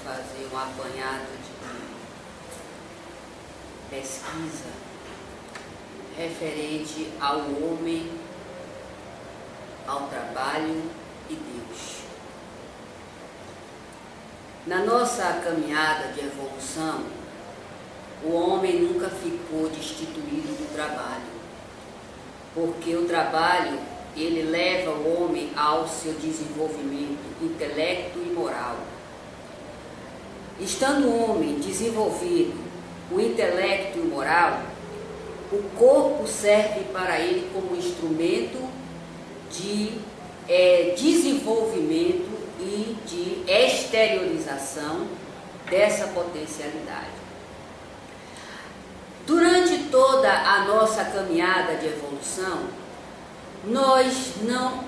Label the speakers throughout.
Speaker 1: fazer um apanhado de pesquisa referente ao homem, ao trabalho e Deus. Na nossa caminhada de evolução, o homem nunca ficou destituído do trabalho, porque o trabalho, ele leva o homem ao seu desenvolvimento intelecto e moral. Estando o homem desenvolvido o intelecto e o moral, o corpo serve para ele como instrumento de desenvolvimento e de exteriorização dessa potencialidade. Durante toda a nossa caminhada de evolução, nós não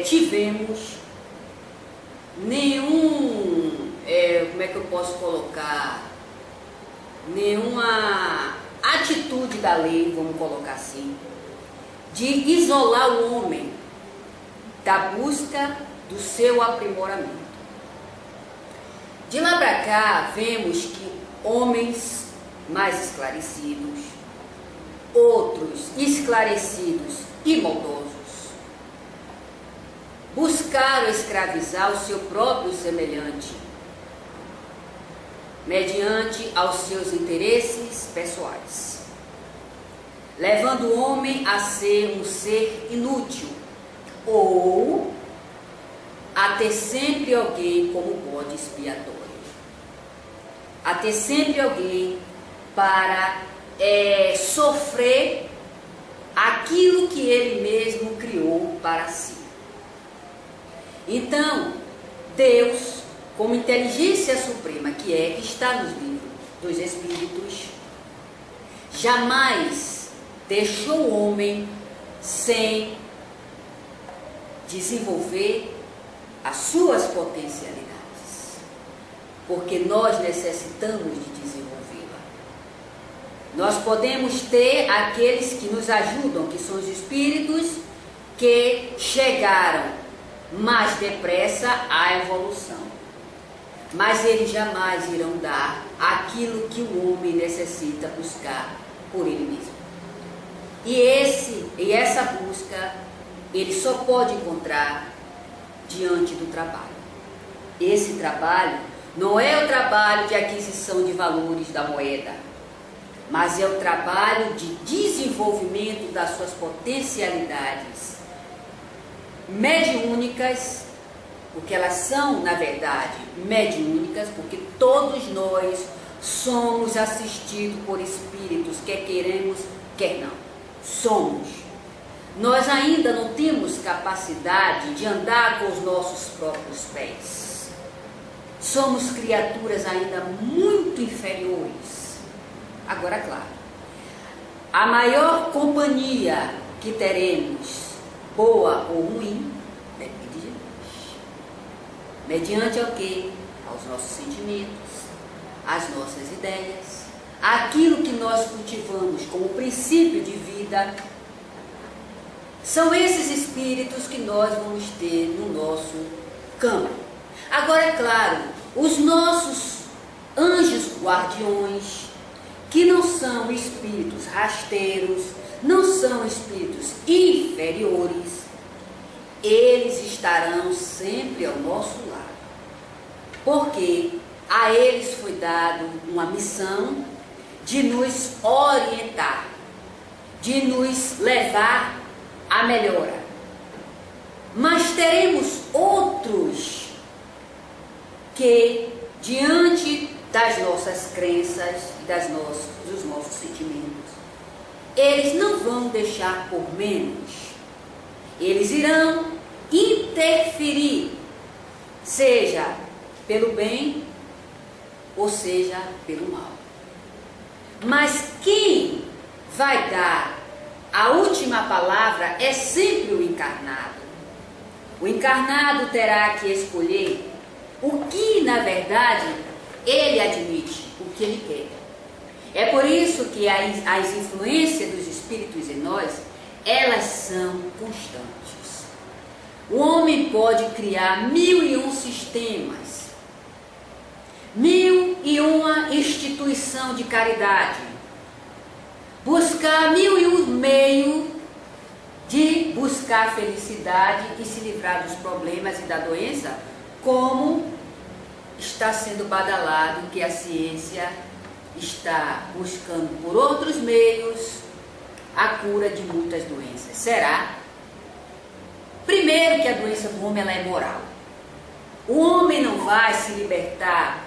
Speaker 1: tivemos nenhum, como é que eu posso colocar, nenhuma atitude da lei, vamos colocar assim, de isolar o homem da busca do seu aprimoramento. De lá para cá, vemos que homens mais esclarecidos, outros esclarecidos e maldosos, buscaram escravizar o seu próprio semelhante, mediante aos seus interesses pessoais, levando o homem a ser um ser inútil, ou a ter sempre alguém como bode expiatório, a ter sempre alguém para sofrer aquilo que ele mesmo criou para si. Então, Deus, como inteligência suprema que está nos livros dos Espíritos, jamais deixou o homem sem desenvolver as suas potencialidades, porque nós necessitamos de desenvolvê-la. Nós podemos ter aqueles que nos ajudam, que são os espíritos que chegaram mais depressa à evolução, mas eles jamais irão dar aquilo que o homem necessita buscar por ele mesmo. E essa busca ele só pode encontrar diante do trabalho. Esse trabalho não é o trabalho de aquisição de valores da moeda, mas é o trabalho de desenvolvimento das suas potencialidades mediúnicas, porque elas são, na verdade, mediúnicas, porque todos nós somos assistidos por espíritos, quer queremos, quer não. Somos. Nós ainda não temos capacidade de andar com os nossos próprios pés. Somos criaturas ainda muito inferiores. Agora, claro, a maior companhia que teremos, boa ou ruim, depende de nós. Mediante ao quê? Aos nossos sentimentos, às nossas ideias, aquilo que nós cultivamos como princípio de vida. São esses espíritos que nós vamos ter no nosso campo. Agora, é claro, os nossos anjos guardiões, que não são espíritos rasteiros, não são espíritos inferiores, eles estarão sempre ao nosso lado, porque a eles foi dado uma missão de nos orientar, de nos levar à melhora. Mas teremos outros que, diante das nossas crenças e dos nossos sentimentos, eles não vão deixar por menos. Eles irão interferir, seja pelo bem ou seja pelo mal. Mas quem vai dar a última palavra é sempre o encarnado. O encarnado terá que escolher o que, na verdade, ele admite, o que ele quer. É por isso que as influências dos espíritos em nós, elas são constantes. O homem pode criar 1001 sistemas, iniciação de caridade, buscar mil e um meios de buscar a felicidade e se livrar dos problemas e da doença, como está sendo badalado que a ciência está buscando por outros meios a cura de muitas doenças. Será? Primeiro que a doença do homem ela é moral. O homem não vai se libertar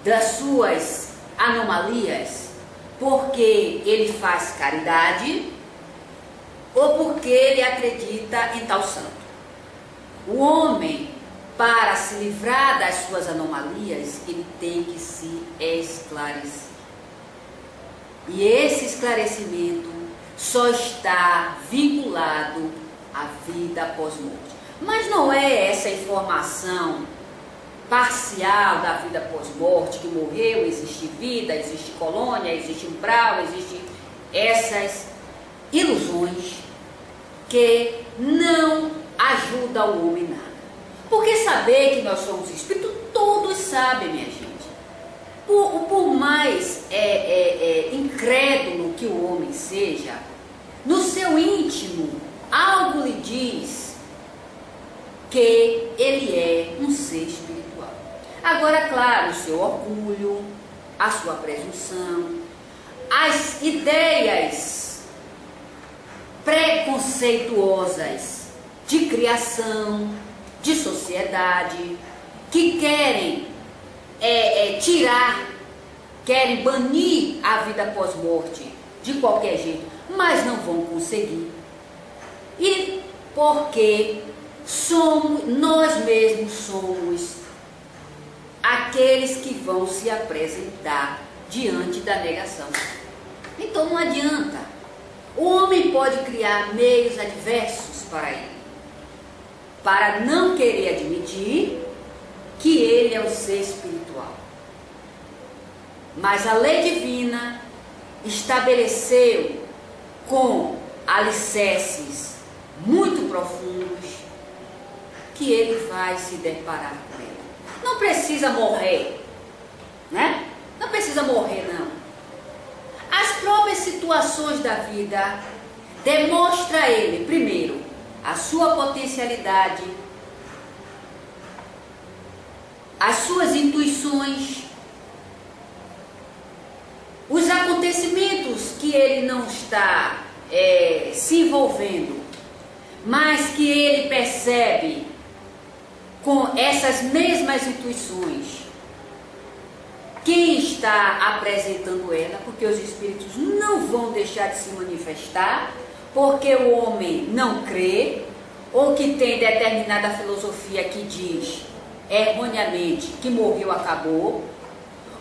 Speaker 1: das suas anomalias porque ele faz caridade ou porque ele acredita em tal santo. O homem, para se livrar das suas anomalias, ele tem que se esclarecer. E esse esclarecimento só está vinculado à vida pós-morte. Mas não é essa informação parcial da vida pós-morte, que morreu, existe vida, existe colônia, existe umbral, existe essas ilusões que não ajudam o homem nada. Porque saber que nós somos espíritos, todos sabem, minha gente. Por mais incrédulo que o homem seja, no seu íntimo, algo lhe diz que ele é um ser espiritual. Agora, claro, o seu orgulho, a sua presunção, as ideias preconceituosas de criação, de sociedade, que querem querem banir a vida pós-morte de qualquer jeito, mas não vão conseguir. E porque nós mesmos somos aqueles que vão se apresentar diante da negação. Então não adianta. O homem pode criar meios adversos para ele, para não querer admitir que ele é um ser espiritual. Mas a lei divina estabeleceu com alicerces muito profundos que ele vai se deparar com ela. Não precisa morrer, né? Não precisa morrer, não. As próprias situações da vida demonstram a ele, primeiro, a sua potencialidade, as suas intuições, os acontecimentos que ele não está se envolvendo, mas que ele percebe com essas mesmas intuições quem está apresentando ela, porque os espíritos não vão deixar de se manifestar, porque o homem não crê, ou que tem determinada filosofia que diz erroneamente que morreu, acabou,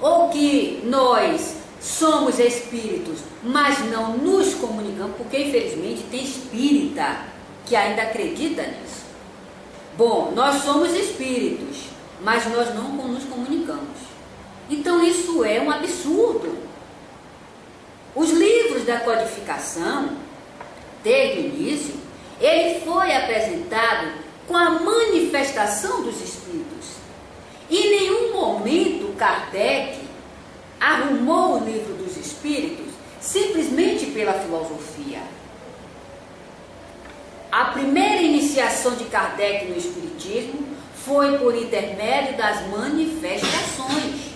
Speaker 1: ou que nós somos espíritos, mas não nos comunicamos, porque infelizmente tem espírita que ainda acredita nisso. Bom, nós somos espíritos, mas nós não nos comunicamos. Então isso é um absurdo. Os livros da codificação, desde o início, ele foi apresentado com a manifestação dos espíritos. E em nenhum momento Kardec arrumou o livro dos espíritos simplesmente pela filosofia. A primeira iniciação de Kardec no espiritismo foi por intermédio das manifestações.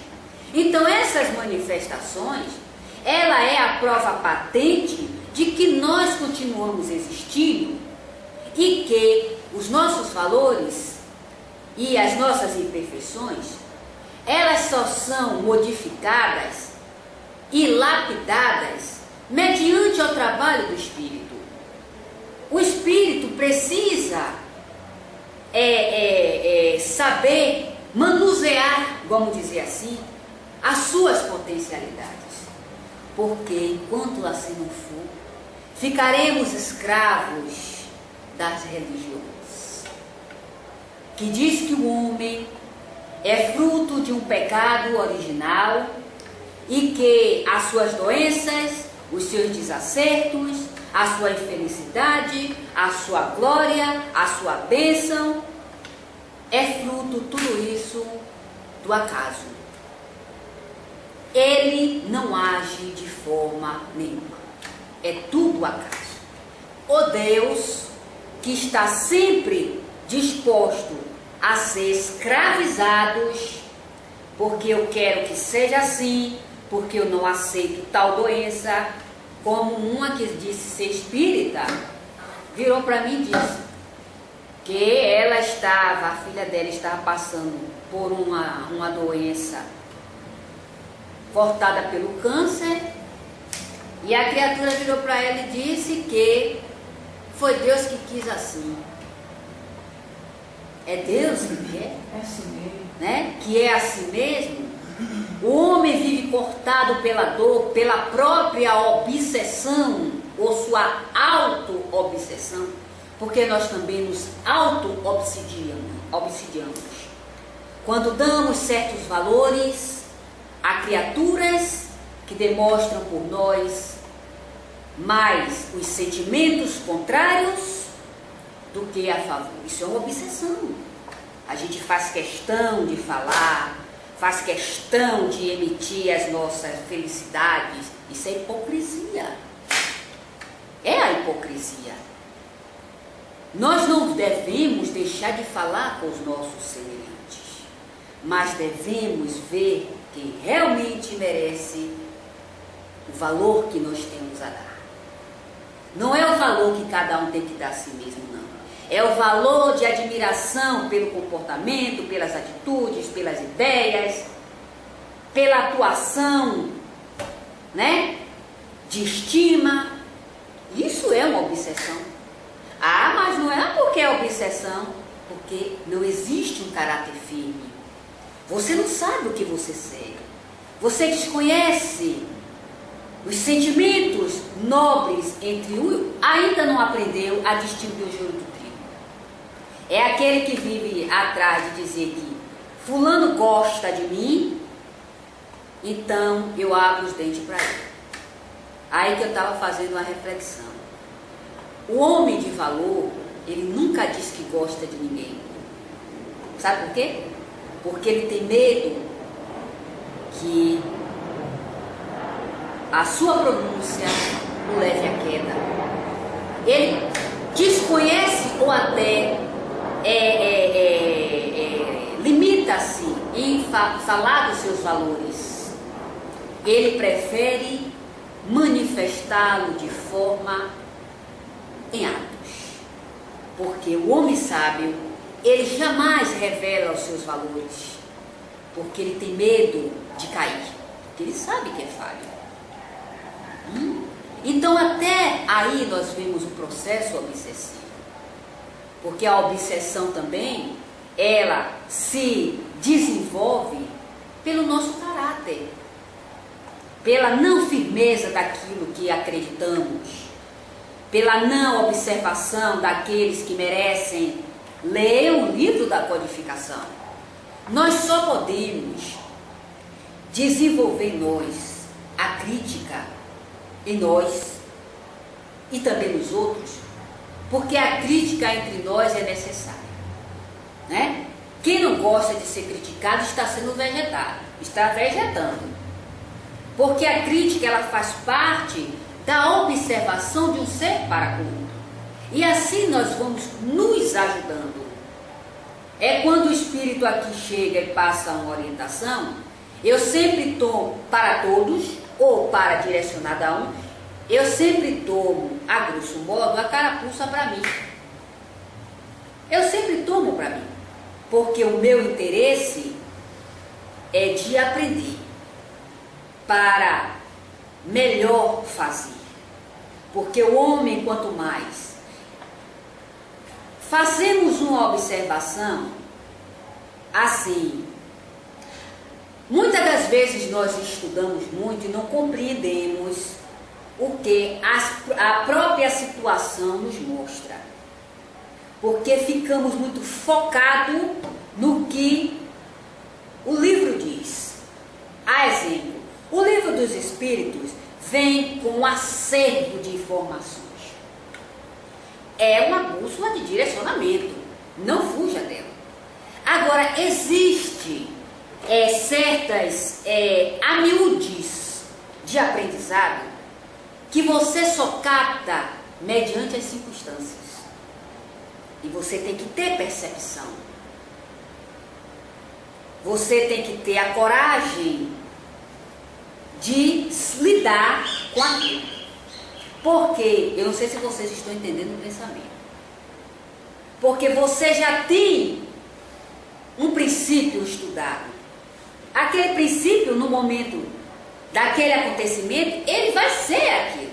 Speaker 1: Então essas manifestações, ela é a prova patente de que nós continuamos existindo e que os nossos valores e as nossas imperfeições, elas só são modificadas e lapidadas mediante o trabalho do espírito. O espírito precisa saber manusear, vamos dizer assim, as suas potencialidades, porque enquanto assim não for, ficaremos escravos das religiões, que diz que o homem é fruto de um pecado original e que as suas doenças, os seus desacertos, a sua infelicidade, a sua glória, a sua bênção, é fruto tudo isso do acaso. ele não age de forma nenhuma. É tudo acaso. O Deus que está sempre disposto a ser escravizados, porque eu quero que seja assim, porque eu não aceito tal doença, como uma que disse ser espírita, virou para mim e disse que ela estava, a filha dela estava passando por uma doença cortada pelo câncer, e a criatura virou para ela e disse que foi Deus que quis assim. É Deus que quer?
Speaker 2: É assim mesmo.
Speaker 1: Né? Que é assim mesmo. O homem vive cortado pela dor, pela própria obsessão, ou sua auto-obsessão, porque nós também nos auto-obsidiamos. Quando damos certos valores a criaturas que demonstram por nós mais os sentimentos contrários do que a favor. Isso é uma obsessão. A gente faz questão de falar, faz questão de emitir as nossas felicidades. Isso é hipocrisia. É a hipocrisia. Nós não devemos deixar de falar com os nossos semelhantes, mas devemos ver quem realmente merece o valor que nós temos a dar. Não é o valor que cada um tem que dar a si mesmo, não. É o valor de admiração pelo comportamento, pelas atitudes, pelas ideias, pela atuação, né? De estima. Isso é uma obsessão. Ah, mas não é porque é obsessão, porque não existe um caráter firme. Você não sabe o que você segue. Você desconhece os sentimentos nobres entre um, ainda não aprendeu a distinguir o joio do trigo. É aquele que vive atrás de dizer que fulano gosta de mim, então eu abro os dentes para ele. Aí que eu estava fazendo uma reflexão. O homem de valor, ele nunca diz que gosta de ninguém. Sabe por quê? Porque ele tem medo que a sua pronúncia o leve à queda. Ele desconhece ou até limita-se em falar dos seus valores. Ele prefere manifestá-lo de forma em atos. Porque o homem sábio, ele jamais revela os seus valores, porque ele tem medo de cair, porque ele sabe que é falho. Então até aí nós vemos o processo obsessivo, porque a obsessão também, ela se desenvolve pelo nosso caráter, pela não firmeza daquilo que acreditamos, pela não observação daqueles que merecem ler o livro da codificação. Nós só podemos desenvolver em nós a crítica, em nós e também nos outros, porque a crítica entre nós é necessária, né? Quem não gosta de ser criticado está sendo vegetado, está vegetando, porque a crítica, ela faz parte da observação de um ser para com o outro, e assim nós vamos nos ajudando. É quando o Espírito aqui chega e passa uma orientação, eu sempre tomo para todos, ou para direcionar a um, eu sempre tomo, a grosso modo, a carapuça para mim. Eu sempre tomo para mim, porque o meu interesse é de aprender para melhor fazer. Porque o homem, quanto mais fazemos uma observação assim, muitas das vezes nós estudamos muito e não compreendemos o que a própria situação nos mostra, porque ficamos muito focados no que o livro diz. A exemplo, o livro dos Espíritos vem com um acervo de informações. É uma bússola de direcionamento, não fuja dela. Agora, existe certas amiúdes de aprendizado que você só capta mediante as circunstâncias. E você tem que ter percepção. Você tem que ter a coragem de lidar com aquilo. Porque, eu não sei se vocês estão entendendo o pensamento. Porque você já tem um princípio estudado. Aquele princípio, no momento daquele acontecimento, ele vai ser aquilo.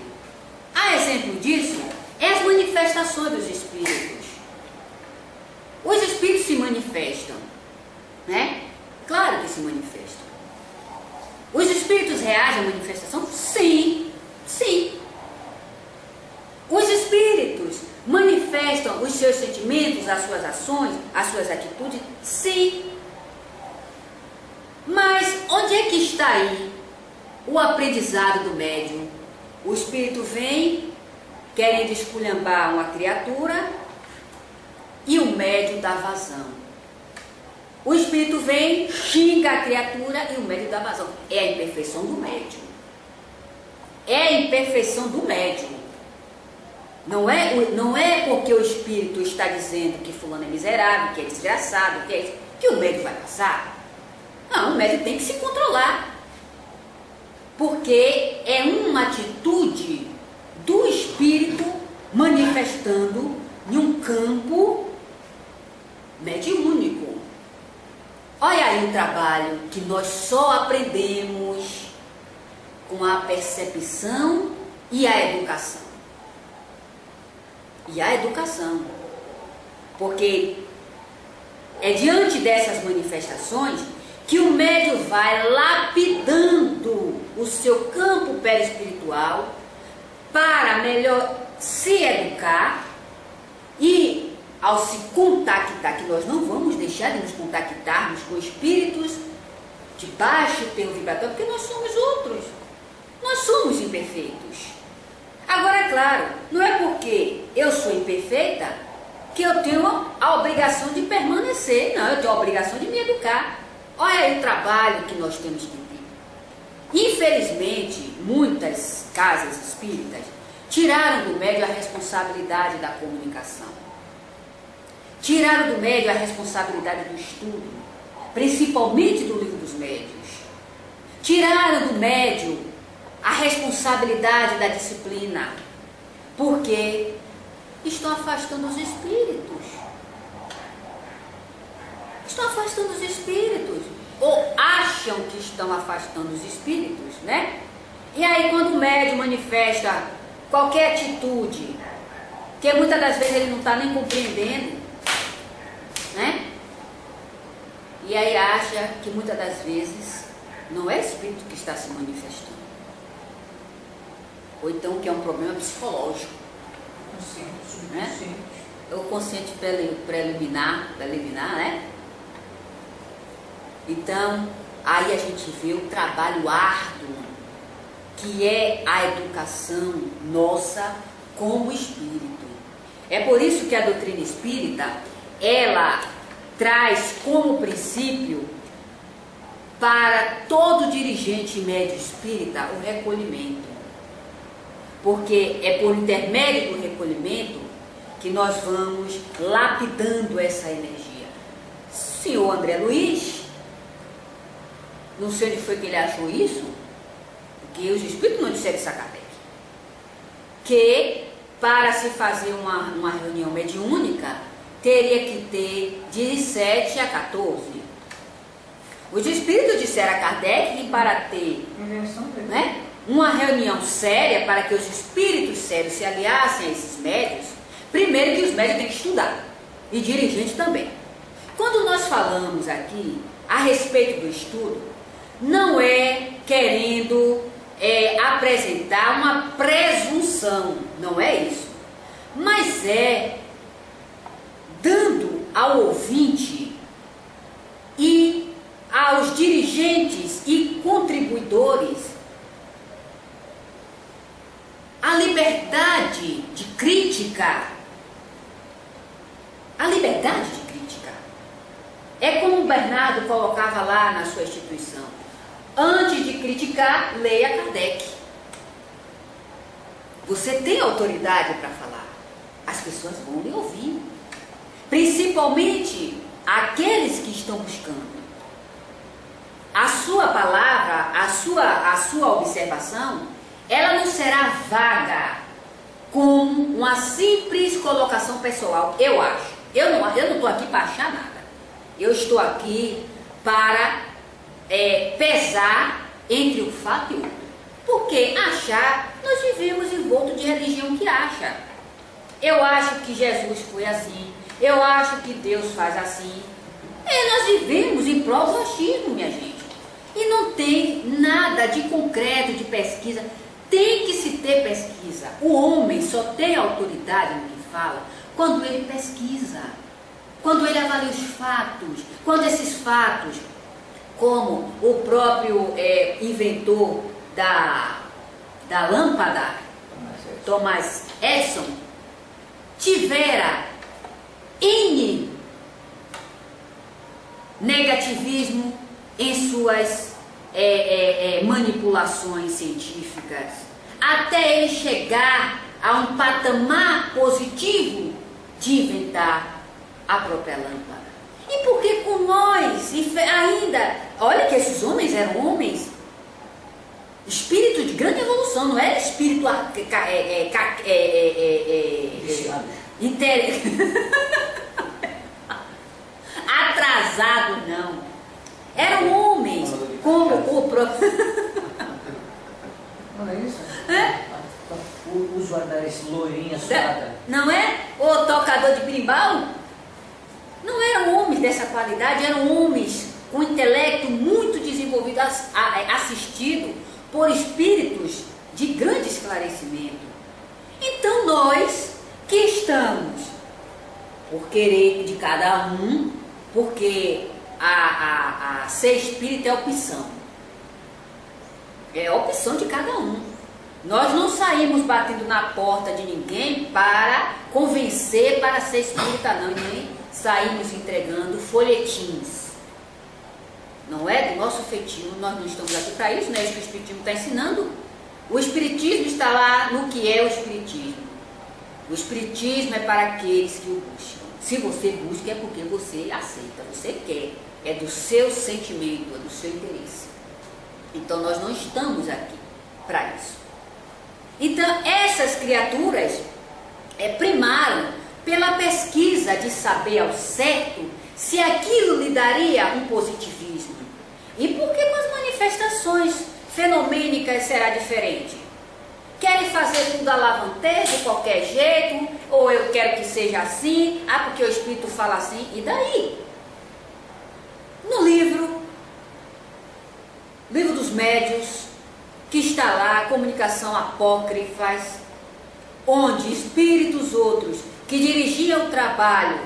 Speaker 1: A exemplo disso, é as manifestações dos espíritos. Os espíritos se manifestam, né? Claro que se manifestam. Os espíritos reagem à manifestação? Sim, sim. Os espíritos manifestam os seus sentimentos, as suas ações, as suas atitudes? Sim. Mas onde é que está aí o aprendizado do médium? O espírito vem querendo esculhambar uma criatura e o médium dá vazão. O espírito vem, xinga a criatura e o médium dá vazão. É a imperfeição do médium. É a imperfeição do médium. Não é porque o espírito está dizendo que fulano é miserável, que é desgraçado, que o médium vai passar. Não, o médium tem que se controlar. Porque é uma atitude do espírito manifestando em um campo mediúnico. Olha aí o trabalho que nós só aprendemos com a percepção e a educação. E a educação. Porque é diante dessas manifestações que o médium vai lapidando o seu campo perispiritual para melhor se educar e, ao se contactar, que nós não vamos deixar de nos contactarmos com espíritos de baixo teor vibratório, porque nós somos outros, nós somos imperfeitos. Agora, é claro, não é porque eu sou imperfeita que eu tenho a obrigação de permanecer, não, eu tenho a obrigação de me educar. Olha aí o trabalho que nós temos que ter. Infelizmente, muitas casas espíritas tiraram do médium a responsabilidade da comunicação. Tiraram do médium a responsabilidade do estudo, principalmente do livro dos médiuns. Tiraram do médium a responsabilidade da disciplina, porque estão afastando os espíritos. Estão afastando os espíritos, ou acham que estão afastando os espíritos, né? E aí quando o médium manifesta qualquer atitude, que muitas das vezes ele não está nem compreendendo, né? E aí acha que muitas das vezes não é espírito que está se manifestando. Ou então que é um problema psicológico. Consciente, né? O consciente preliminar, né? Então, aí a gente vê o trabalho árduo, que é a educação nossa como espírito. É por isso que a doutrina espírita, ela traz como princípio para todo dirigente médio espírita o recolhimento. Porque é por intermédio do recolhimento que nós vamos lapidando essa energia. Senhor André Luiz, não sei onde foi que ele achou isso, porque os espíritos não disseram isso a Kardec, que para se fazer uma reunião mediúnica teria que ter de 7 a 14. Os espíritos disseram a Kardec que para ter, né, uma reunião séria, para que os espíritos sérios se aliassem a esses médios, primeiro que os médios têm que estudar, e dirigentes também. Quando nós falamos aqui a respeito do estudo, não é querendo apresentar uma presunção, não é isso, mas é dando ao ouvinte e aos dirigentes e contribuidores a liberdade de crítica. A liberdade de crítica. É como o Bernardo colocava lá na sua instituição. Antes de criticar, leia Kardec. Você tem autoridade para falar. As pessoas vão lhe ouvir. Principalmente aqueles que estão buscando. A sua palavra, a sua observação, ela não será vaga com uma simples colocação pessoal, eu acho. Eu não estou aqui para achar nada. Eu estou aqui para pesar entre o fato e o outro. Porque achar, nós vivemos envolto de religião que acha. Eu acho que Jesus foi assim. Eu acho que Deus faz assim. Nós vivemos em prol do achismo, minha gente. E não tem nada de concreto, de pesquisa. Tem que se ter pesquisa. O homem só tem autoridade no que fala quando ele pesquisa. Quando ele avalia os fatos. Quando esses fatos, como o próprio inventor da lâmpada, Thomas Edison, tivera N negativismo em suas manipulações científicas, até ele chegar a um patamar positivo de inventar a própria lâmpada. E por que com nós ainda, olha que esses homens eram homens, espírito de grande evolução, não era espírito atrasado, não. Eram homens como o próprio.
Speaker 2: Não é isso?
Speaker 3: O usuário desse loirinha suada.
Speaker 1: Não é? O tocador de berimbau? Não eram homens dessa qualidade, eram homens com intelecto muito desenvolvido, assistido por espíritos de grande esclarecimento. Então nós que estamos, por querer de cada um, porque a ser espírita é opção. É opção de cada um. Nós não saímos batendo na porta de ninguém para convencer para ser espírita, não. E nem saímos entregando folhetins. Não é do nosso feitio, nós não estamos aqui para isso, não é isso que o espiritismo está ensinando. O espiritismo está lá no que é o espiritismo. O espiritismo é para aqueles que o buscam. Se você busca é porque você aceita, você quer. É do seu sentimento, é do seu interesse. Então nós não estamos aqui para isso. Então essas criaturas primaram pela pesquisa de saber ao certo se aquilo lhe daria um positivismo. E por que com as manifestações fenomênicas será diferente? Querem fazer tudo à lavantez, de qualquer jeito, ou eu quero que seja assim, porque o Espírito fala assim, e daí? No livro dos Médiuns, que está lá, comunicação apócrifas, onde espíritos outros que dirigiam o trabalho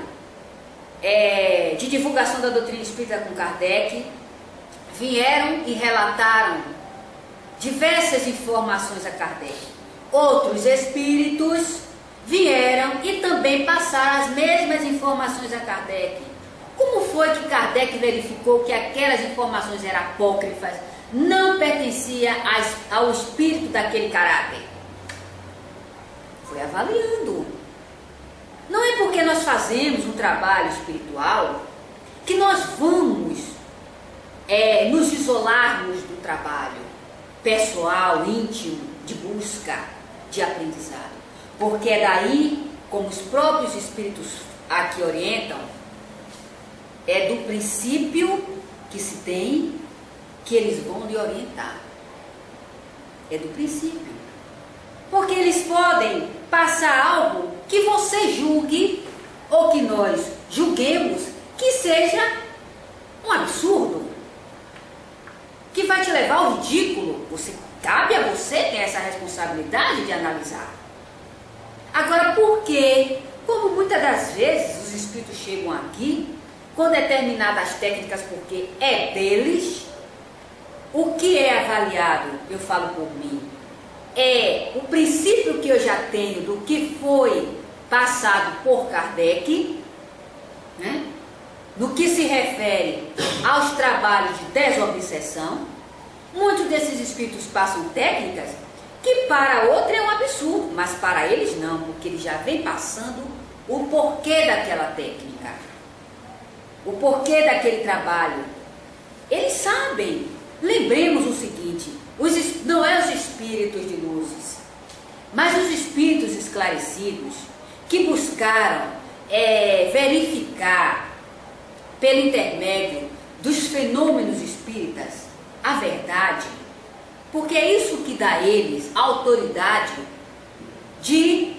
Speaker 1: de divulgação da doutrina espírita com Kardec, vieram e relataram diversas informações a Kardec. Outros espíritos vieram e também passaram as mesmas informações a Kardec. Como foi que Kardec verificou que aquelas informações eram apócrifas, não pertenciam ao espírito daquele caráter? Foi avaliando. Não é porque nós fazemos um trabalho espiritual que nós vamos nos isolarmos do trabalho pessoal, íntimo, de busca, de aprendizado. Porque é daí, como os próprios espíritos aqui orientam, é do princípio que se tem que eles vão lhe orientar. É do princípio. Porque eles podem passar algo que você julgue, ou que nós julguemos, que seja um absurdo, que vai te levar ao ridículo. Cabe a você ter essa responsabilidade de analisar. Agora, por quê? Como muitas das vezes os espíritos chegam aqui com determinadas técnicas, porque é deles, o que é avaliado, eu falo por mim, é o princípio que eu já tenho do que foi passado por Kardec, né? no que se refere aos trabalhos de desobsessão, muitos desses espíritos passam técnicas que para outro é um absurdo, mas para eles não, porque eles já vêm passando o porquê daquela técnica, o porquê daquele trabalho. Eles sabem. Lembremos o seguinte, não é os espíritos de luzes, mas os espíritos esclarecidos que buscaram verificar pelo intermédio dos fenômenos espíritas a verdade, porque é isso que dá a eles a autoridade de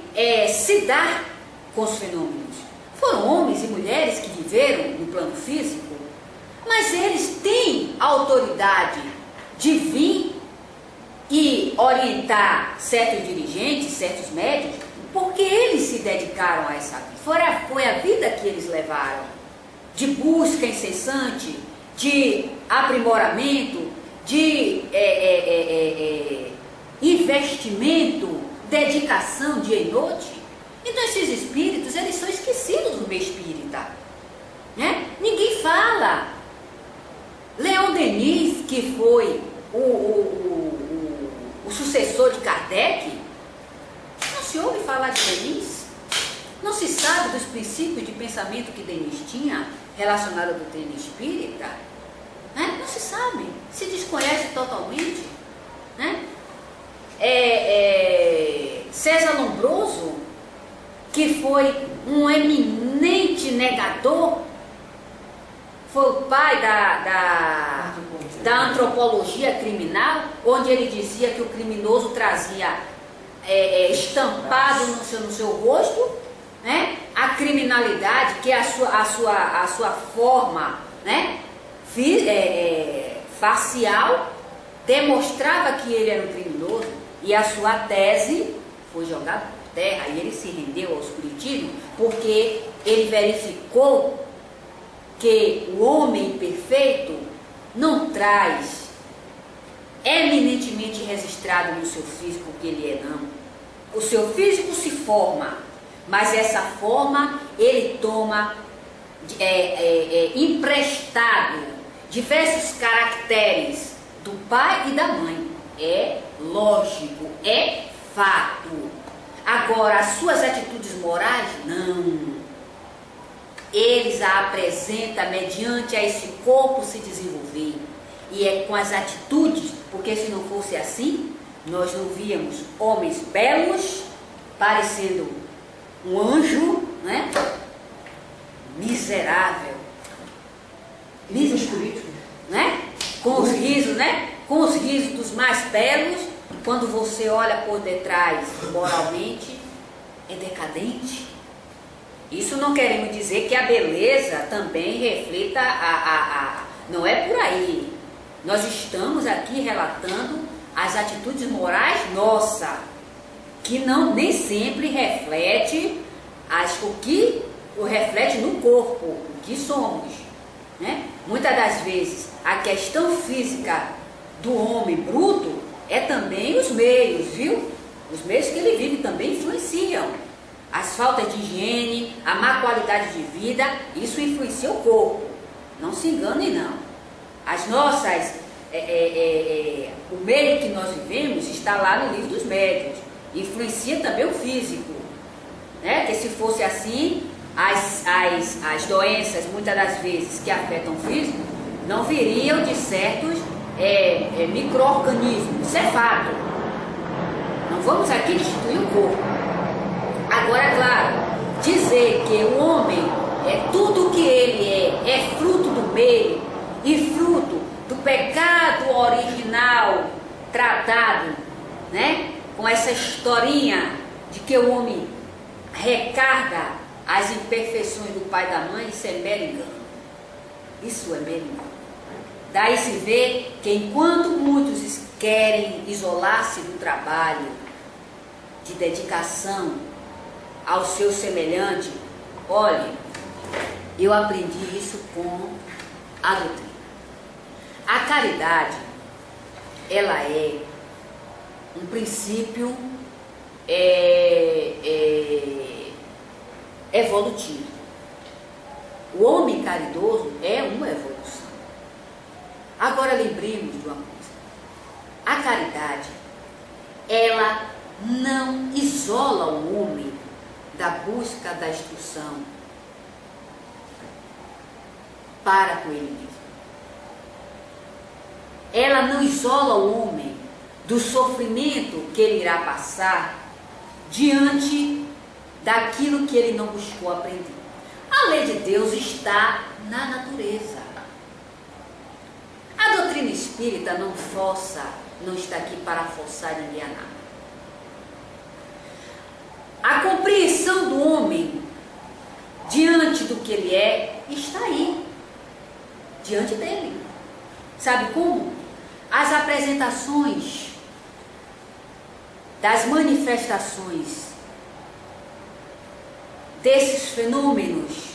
Speaker 1: se dar com os fenômenos. Foram homens e mulheres que viveram no plano físico, mas eles têm a autoridade de vir e orientar certos dirigentes, certos médicos, porque eles se dedicaram a essa vida. Foi a vida que eles levaram, de busca incessante, de aprimoramento, de investimento, dedicação dia e noite. Então esses espíritos, eles são esquecidos no meio espírita, né? Ninguém fala. Leon Denis, que foi o sucessor de Kardec, não se ouve falar de Denis, não se sabe dos princípios de pensamento que Denis tinha relacionado ao doutrina espírita, né? Não se sabe, se desconhece totalmente, né? César Lombroso, que foi um eminente negador, foi o pai da antropologia criminal, onde ele dizia que o criminoso trazia estampado no seu rosto, né, a criminalidade, que é a sua forma, né, facial, demonstrava que ele era um criminoso, e a sua tese foi jogada por terra, e ele se rendeu ao espiritismo, porque ele verificou que o homem perfeito não traz eminentemente registrado no seu físico que ele é, não. O seu físico se forma, mas essa forma ele toma emprestado diversos caracteres do pai e da mãe. É lógico, é fato. Agora, as suas atitudes morais, não. Eles a apresentam mediante a esse corpo se desenvolver. E é com as atitudes, porque se não fosse assim, nós não víamos homens belos, parecendo um anjo, né? Miserável. Né? Com os risos, né? Com os risos dos mais belos, quando você olha por detrás, moralmente, é decadente. Isso não queremos dizer que a beleza também reflita não é por aí. Nós estamos aqui relatando as atitudes morais nossas, que nem sempre reflete o que reflete no corpo, o que somos, né? Muitas das vezes a questão física do homem bruto é também os meios, viu? Os meios que ele vive também influenciam. As faltas de higiene, a má qualidade de vida, isso influencia o corpo. Não se enganem, não. As nossas, o meio que nós vivemos está lá no livro dos médiuns. Influencia também o físico, né? Que se fosse assim, as doenças, muitas das vezes, que afetam o físico, não viriam de certos micro-organismos. Isso é fato. Não vamos aqui destituir o corpo. Agora, claro, dizer que o homem tudo que ele é fruto do meio e fruto do pecado original tratado, né, com essa historinha de que o homem recarga as imperfeições do pai e da mãe, isso é mero engano. Isso é mero engano. Daí se vê que enquanto muitos querem isolar-se do trabalho de dedicação ao seu semelhante, olhe, eu aprendi isso com a doutrina. A caridade, ela é um princípio evolutivo. O homem caridoso é uma evolução. Agora lembremos de uma coisa. A caridade, ela não isola o homem da busca da instrução para com ele mesmo. Ela não isola o homem do sofrimento que ele irá passar diante daquilo que ele não buscou aprender. A lei de Deus está na natureza. A doutrina espírita não força, não está aqui para forçar ninguém a nada. A compreensão do homem diante do que ele é está aí, diante dele. Sabe como? As apresentações das manifestações desses fenômenos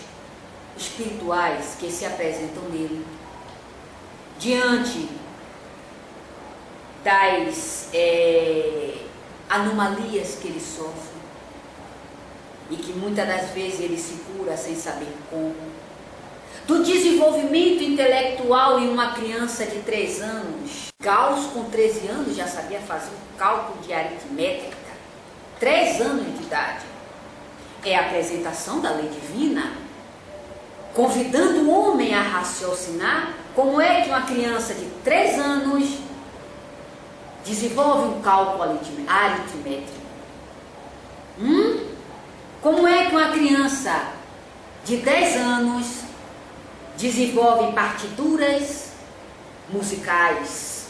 Speaker 1: espirituais que se apresentam nele, diante das anomalias que ele sofre, e que muitas das vezes ele se cura sem saber como, do desenvolvimento intelectual em uma criança de 3 anos. Gauss, com 13 anos, já sabia fazer um cálculo de aritmética. 3 anos de idade. É a apresentação da lei divina, convidando o homem a raciocinar. Como é que uma criança de 3 anos desenvolve um cálculo aritmético? Como é que uma criança de 10 anos desenvolve partituras musicais,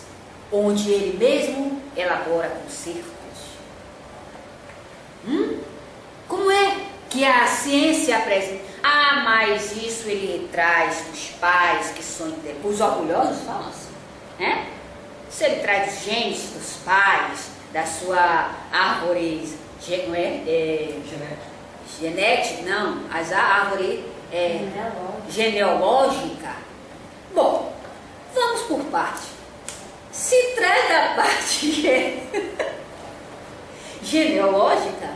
Speaker 1: onde ele mesmo elabora concertos? Como é que a ciência apresenta? Ah, mas isso ele traz dos pais que são os orgulhosos, falam assim, né? Isso ele traz dos genes dos pais, da sua árvore, não é? Genética, não, as árvores genealógica. Bom, vamos por parte. Se trata da parte genealógica,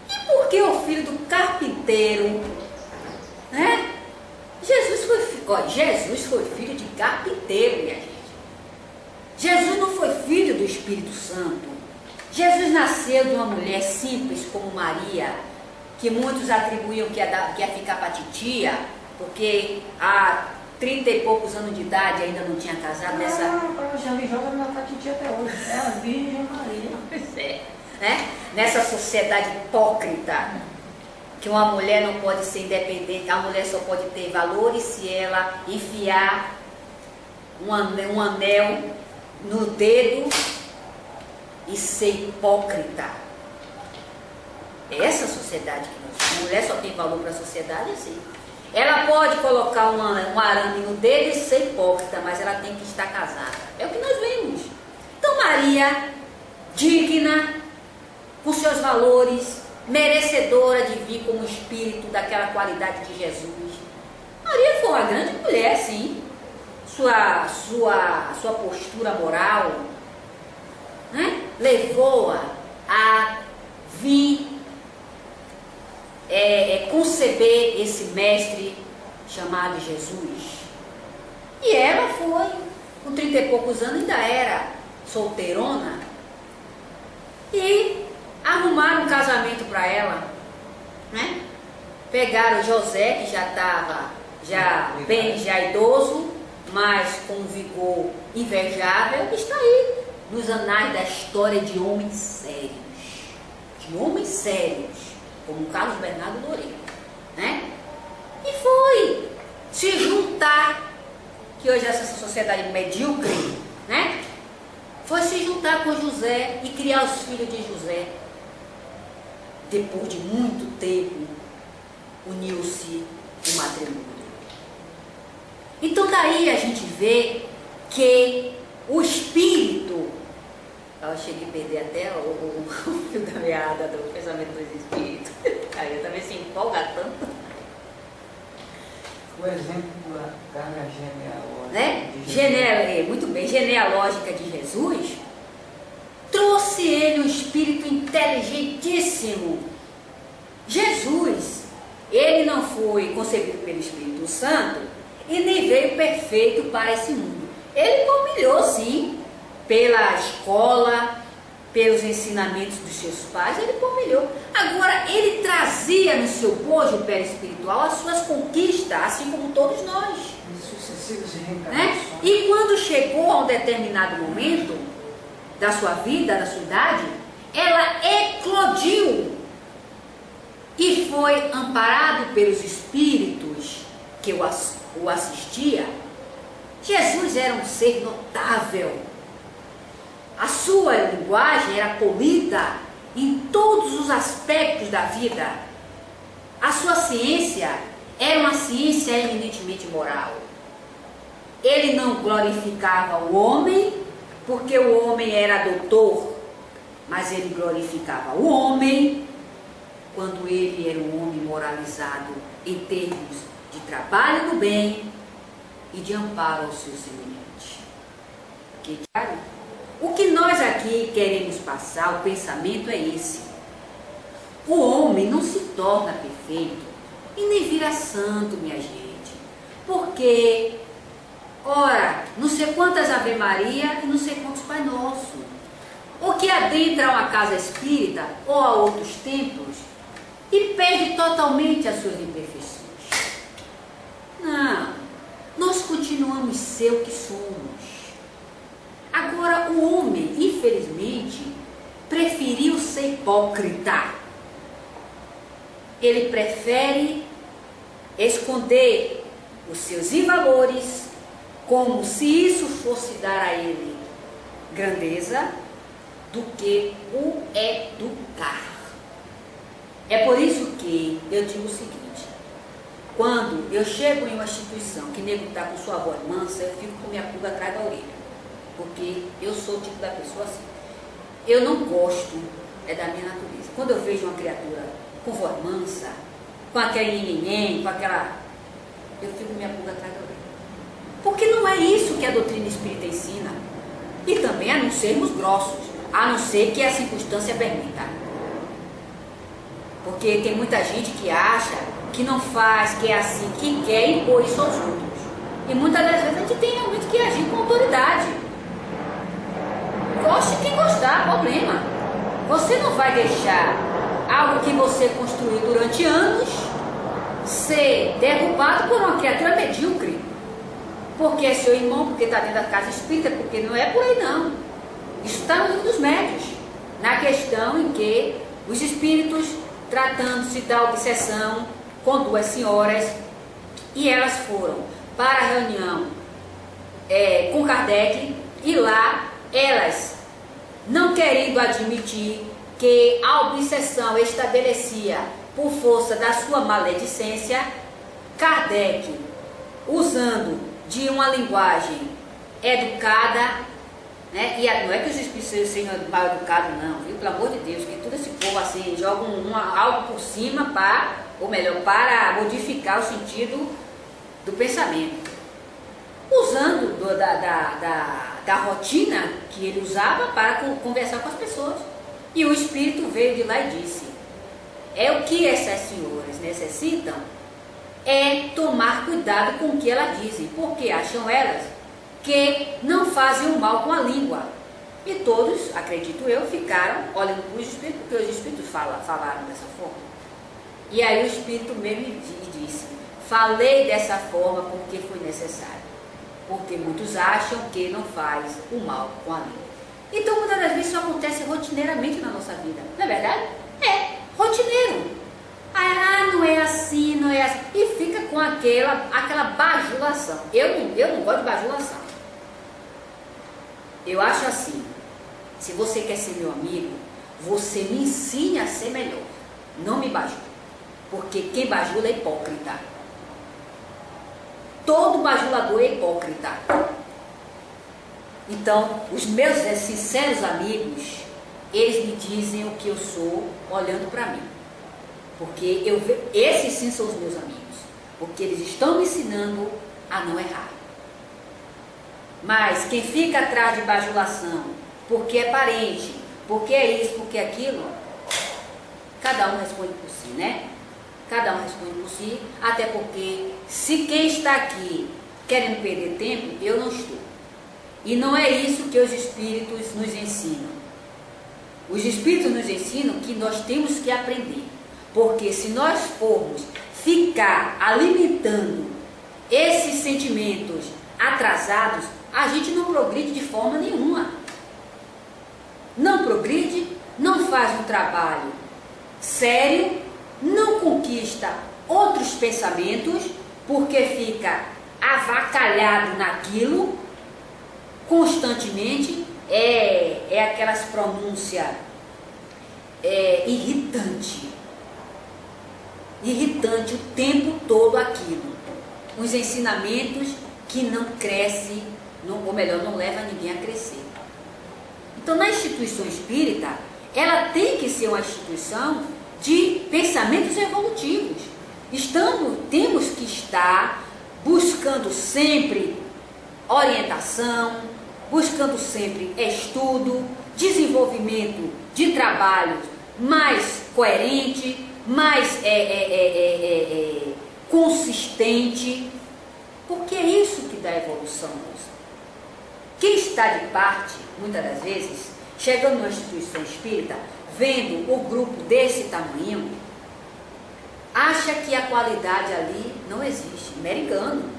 Speaker 1: e por que o filho do carpinteiro, né? Jesus foi filho de carpinteiro, minha gente. Jesus não foi filho do Espírito Santo. Jesus nasceu de uma mulher simples como Maria, que muitos atribuíam que ia ficar para titia, porque há 30 e poucos anos de idade ainda não tinha casado.
Speaker 3: Já me joga na titia até hoje. É a Virgem Maria.
Speaker 1: Pois é, né? Nessa sociedade hipócrita, que uma mulher não pode ser independente, a mulher só pode ter valores se ela enfiar um anel no dedo e ser hipócrita. Essa sociedade que nós temos, a mulher só tem valor para a sociedade assim. Ela pode colocar um arame no dedo e ser hipócrita, mas ela tem que estar casada. É o que nós vemos. Então Maria, digna, com seus valores, merecedora de vir como espírito daquela qualidade de Jesus. Maria foi uma grande mulher, sim. Sua postura moral, né, levou-a a vir conceber esse mestre chamado Jesus. E ela foi, com 30 e poucos anos, ainda era solteirona, e arrumaram um casamento para ela, né? Pegaram José, que já estava bem idoso, mas com um vigor invejável. Está aí nos anais da história de homens sérios, como Carlos Bernardo Loureiro, né? E foi se juntar, que hoje é essa sociedade medíocre, né? Foi se juntar com José e criar os filhos de José. Depois de muito tempo, uniu-se o matrimônio. Então daí a gente vê que o espírito, eu cheguei a perder até o fio da meada do pensamento dos espíritos. Aí eu também se empolga tanto.
Speaker 3: O exemplo da carga genealógica,
Speaker 1: né? Muito bem, genealógica de Jesus, trouxe ele um espírito inteligentíssimo. Jesus ele não foi concebido pelo Espírito Santo e nem veio perfeito para esse mundo. Ele humilhou, sim, pela escola, pelos ensinamentos dos seus pais, ele humilhou. Agora, ele trazia no seu bojo perispiritual as suas conquistas, assim como todos nós.
Speaker 3: Sucessivas
Speaker 1: Né?
Speaker 3: reencarnações.
Speaker 1: E quando chegou a um determinado momento da sua vida, da sua idade, ela eclodiu e foi amparado pelos espíritos que o assistia. Jesus era um ser notável. A sua linguagem era polida em todos os aspectos da vida. A sua ciência era uma ciência eminentemente moral. Ele não glorificava o homem, porque o homem era doutor, mas ele glorificava o homem quando ele era um homem moralizado em termos de trabalho do bem e de amparo aos seus semelhantes. O que nós aqui queremos passar, o pensamento é esse. O homem não se torna perfeito e nem vira santo, minha gente. Porque, ora, não sei quantas Ave Maria e não sei quantos Pai Nosso. O que adentra uma casa espírita ou a outros templos e perde totalmente as suas imperfeições. Não, nós continuamos ser o que somos. Agora, o homem, infelizmente, preferiu ser hipócrita. Ele prefere esconder os seus valores, como se isso fosse dar a ele grandeza, do que o educar. É por isso que eu digo o seguinte: quando eu chego em uma instituição que nego está com sua voz mansa, eu fico com minha pulga atrás da orelha. Porque eu sou o tipo da pessoa assim. Eu não gosto, é da minha natureza. Quando eu vejo uma criatura com voz mansa, com aquele ninguém, com aquela... eu fico minha pulga atrás da orelha. Porque não é isso que a doutrina espírita ensina. E também a não sermos grossos, a não ser que a circunstância permita. Porque tem muita gente que acha que não faz, que é assim, que quer impor isso aos outros. E muitas das vezes a gente tem realmente que agir com autoridade. Goste quem gostar, problema. Você não vai deixar algo que você construiu durante anos ser derrubado por uma criatura medíocre. Porque é seu irmão, porque está dentro da casa espírita, porque não é por aí não. Isso está no livro dos médios, na questão em que os espíritos, tratando-se da obsessão com duas senhoras, e elas foram para a reunião com Kardec, e lá elas, não querendo admitir que a obsessão estabelecia por força da sua maledicência, Kardec, usando de uma linguagem educada, né? E não é que os espíritos sejam mal educados, não, viu? Pelo amor de Deus, que todo esse povo assim joga algo por cima para, ou melhor, para modificar o sentido do pensamento. Usando da rotina que ele usava para conversar com as pessoas. E o espírito veio de lá e disse: é o que essas senhoras necessitam é tomar cuidado com o que elas dizem, porque acham elas que não fazem o mal com a língua. E todos, acredito eu, ficaram olhando para os espíritos, porque os espíritos falaram dessa forma. E aí o espírito mesmo disse: falei dessa forma porque foi necessário. Porque muitos acham que não faz o mal com a língua. Então, muitas das vezes isso acontece rotineiramente na nossa vida. Não é verdade? É, rotineiro. Ah, não é assim, não é assim. E fica com aquela bajulação. Eu não gosto de bajulação. Eu acho assim: se você quer ser meu amigo, você me ensine a ser melhor. Não me bajule. Porque quem bajula é hipócrita. Todo bajulador é hipócrita. Então, os meus sinceros amigos, eles me dizem o que eu sou olhando para mim. Porque esses sim são os meus amigos. Porque eles estão me ensinando a não errar. Mas quem fica atrás de bajulação, porque é parente, porque é isso, porque é aquilo, cada um responde por si, né? Cada um responde por si, até porque se quem está aqui querendo perder tempo, eu não estou. E não é isso que os Espíritos nos ensinam. Os Espíritos nos ensinam que nós temos que aprender. Porque se nós formos ficar alimentando esses sentimentos atrasados, a gente não progride de forma nenhuma. Não progride, não faz um trabalho sério, não conquista outros pensamentos, porque fica avacalhado naquilo constantemente. É aquelas pronúncias irritante o tempo todo aquilo. Os ensinamentos que não crescem, ou melhor, não leva ninguém a crescer. Então, na instituição espírita, ela tem que ser uma instituição de pensamentos evolutivos. Temos que estar buscando sempre orientação, buscando sempre estudo, desenvolvimento de trabalho mais coerente, mais consistente, porque é isso que dá evolução nossa. Quem está de parte, muitas das vezes, chegando numa instituição espírita, vendo o grupo desse tamanho, acha que a qualidade ali não existe. Mero engano.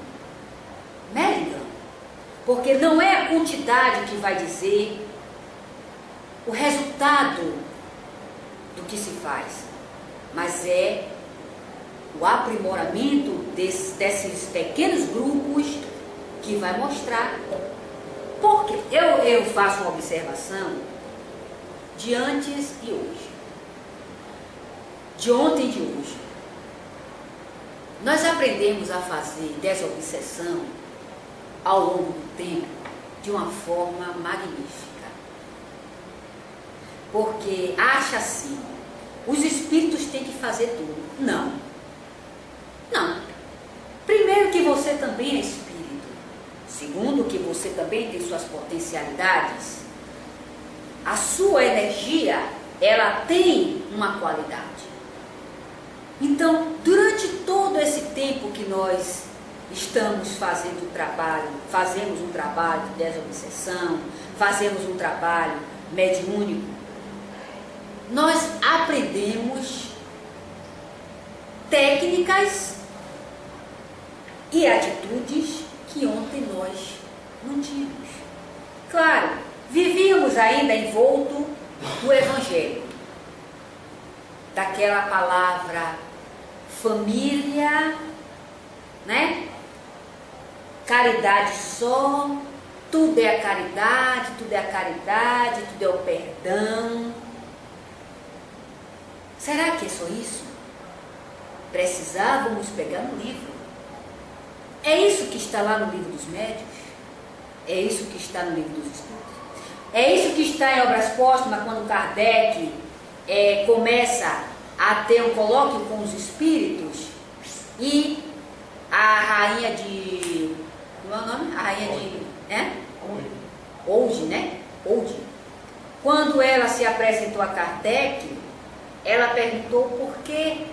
Speaker 1: Porque não é a quantidade que vai dizer o resultado do que se faz, mas é o aprimoramento desses pequenos grupos que vai mostrar. Porque eu faço uma observação de antes e hoje, de ontem e de hoje. Nós aprendemos a fazer desobsessão ao longo do tempo de uma forma magnífica. Porque acha assim, os espíritos têm que fazer tudo. Não. Primeiro que você também é espírito. Segundo que você também tem suas potencialidades. A sua energia, ela tem uma qualidade. Então, durante todo esse tempo que nós estamos fazendo trabalho, fazemos um trabalho de desobsessão, fazemos um trabalho mediúnico, nós aprendemos técnicas e atitudes que ontem nós não tínhamos. Claro, vivíamos ainda envolto do Evangelho, daquela palavra família, né? Caridade só, tudo é a caridade, tudo é a caridade, tudo é o perdão. Será que é só isso? Precisávamos pegar no livro. É isso que está lá no livro dos médiuns? É isso que está no livro dos espíritos? É isso que está em Obras Póstumas, quando Kardec começa a ter um colóquio com os espíritos e a rainha de... Como é o nome? A rainha de... Oude, né? Oude. Quando ela se apresentou a Kardec, ela perguntou por que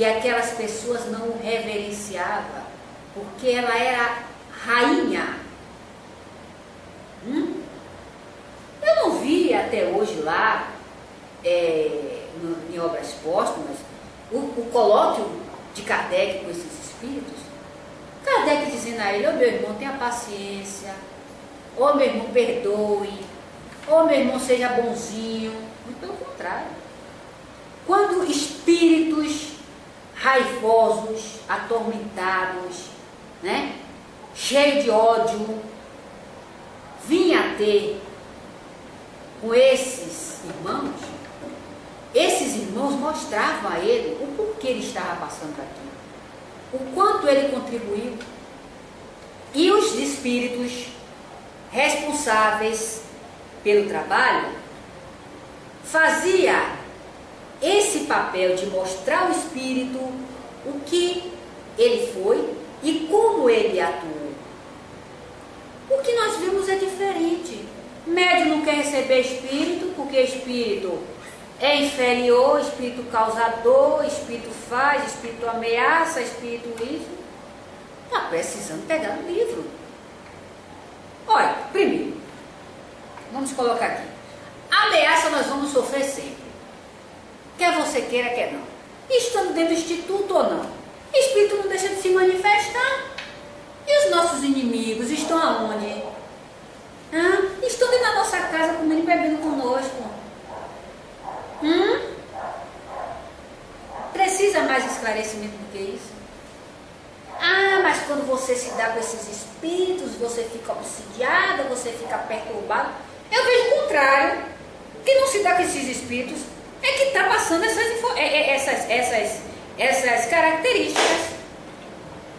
Speaker 1: aquelas pessoas não o reverenciavam. Porque ela era rainha. Eu não vi até hoje lá, em Obras Póstumas, o colóquio de Kardec com esses espíritos. Kardec dizendo a ele: ô meu irmão, tenha paciência, ô meu irmão, perdoe, ô meu irmão, seja bonzinho. Muito pelo contrário. Quando espíritos raivosos, atormentados, né, cheios de ódio, vinha a ter com esses irmãos mostravam a ele o porquê ele estava passando por aquilo, o quanto ele contribuiu. E os espíritos responsáveis pelo trabalho fazia esse papel de mostrar ao espírito o que ele foi e como ele atuou. O que nós vimos é diferente. Médium não quer receber espírito, porque espírito é inferior, espírito causador, espírito faz, espírito ameaça, espírito isso. Está precisando pegar no livro. Olha, primeiro, vamos colocar aqui. Ameaça nós vamos sofrer sempre. Quer você queira, quer não. Estando dentro do instituto ou não. Espírito não deixa de se manifestar. E os nossos inimigos estão aonde? Estão dentro da nossa casa comendo e bebendo conosco. Precisa mais esclarecimento do que isso? Mas quando você se dá com esses espíritos, você fica obsidiada, você fica perturbado. Eu vejo o contrário. Quem não se dá com esses espíritos é que está passando essas características.